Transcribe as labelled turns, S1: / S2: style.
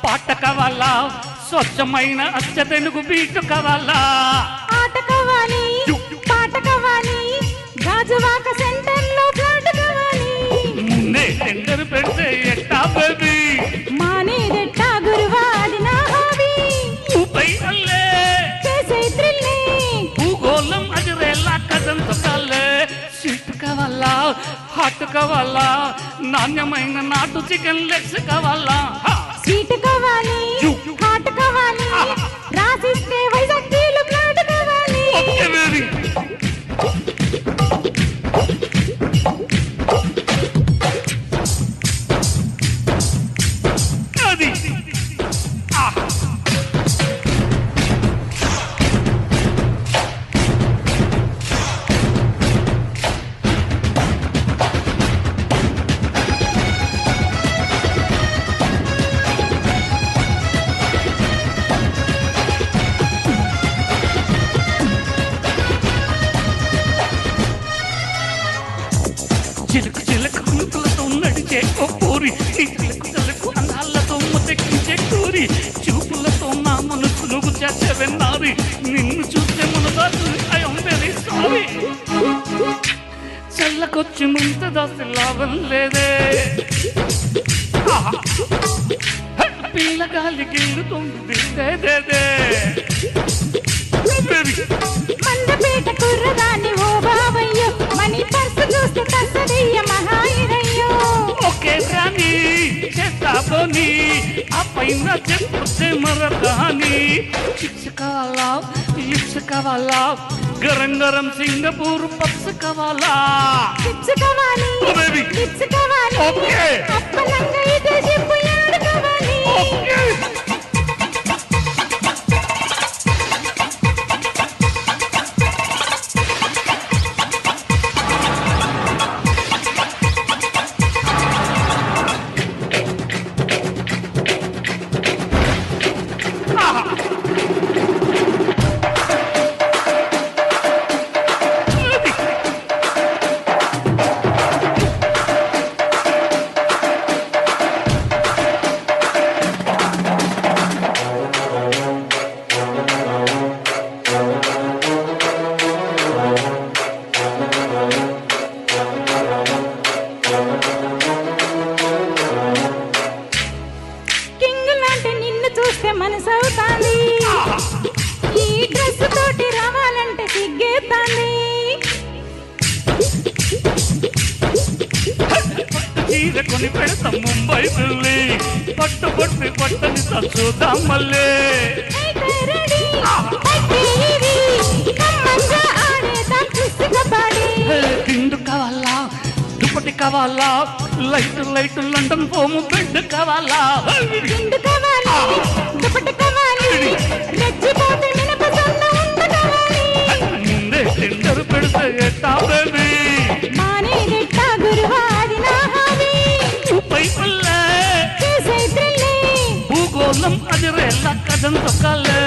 S1: పాట కావాలా స్వచ్ఛమైన అచ్చ తెలుగు బీటు కావాలా
S2: ఆట కావాలి పాట కావాలి గాజువాక సెంటర్ లో ఫ్లాట్ కావాలి
S1: ముందే టెండర్ పెడితే ఎట్టా బేబీ
S2: మానేదెట్టా గురువా అది నా హాబీ
S1: ఊపై అల్లే
S2: చేసే త్రిల్లే
S1: భూగోళం అదిరేలా కథంతో కాలే స్వీట్ కావాలా హాట్ కావాలా నాణ్యమైన నాటు చికెన్ లెగ్స్ కావాలా
S2: స్వీట్ కావాలి హాట్ కావాలి రాసిస్తే వైజాగ్ కీలు ఫ్లాట్ కావాలి
S1: ఓకే బేబీ అది చిలుకు చిలుకు కులుకులతో నడిచే ఓ పూరి చిలుకు చిలుకు అందాలతో ముద్దెక్కించే కూరి చూపులతో నా మనసు నువ్వు చేసే విన్నారి నిన్ను చూస్తే మునగాదు ఐఎమ్ వెరీ సారీ చల్లకొచ్చి ముంత దాసి లాభం లేదే పిల్లగాలి గిల్లుతుంది దేదే
S2: మందపేట కుర్రదాన్ని ఓ బావయ్యో మనీ పర్సు చూస్తే తస్సదయ్య మహాయిరయ్యో
S1: ఓకే రాని చేస్తాబోని ఆ పైన చెప్తే మరకాని చిప్స్ కావాలా లిప్స్ కావాలా గరం గరం సింగపూర్ పప్స్ కావాలా
S2: చిప్స్ కావాలి చిప్స్ కావాలి
S1: ఓకే
S2: అప్పలంగా ఇదే చెప్పు యాడు కావాలి
S1: ఓకే
S2: చూస్తే మనసవుతాంది ఈ డ్రెస్ తోటి రావాలంటే సిగ్గేతాంది
S1: చీర కొని పెడతాం ముంబై వెళ్ళి పట్టు పట్టు పట్టని చూద్దాం మళ్ళీ తిండు కావాలా దుప్పటి కావాలా లైట్ లైట్ లండన్ పోము బెడ్ కావాలా
S2: తిండు కావాలి దుప్పటి కావాలి రెచ్చిపోతే మినపసన్న ఉండ కావాలి
S1: ముందే టెండర్ పెడితే ఎట్టా బేబీ
S2: మానేదెట్టా గురువా అది నా హాబీ
S1: పై పల్లె
S2: చేసే త్రిల్లే
S1: భూగోళం అది రేళ్ళ కథంతో కాలే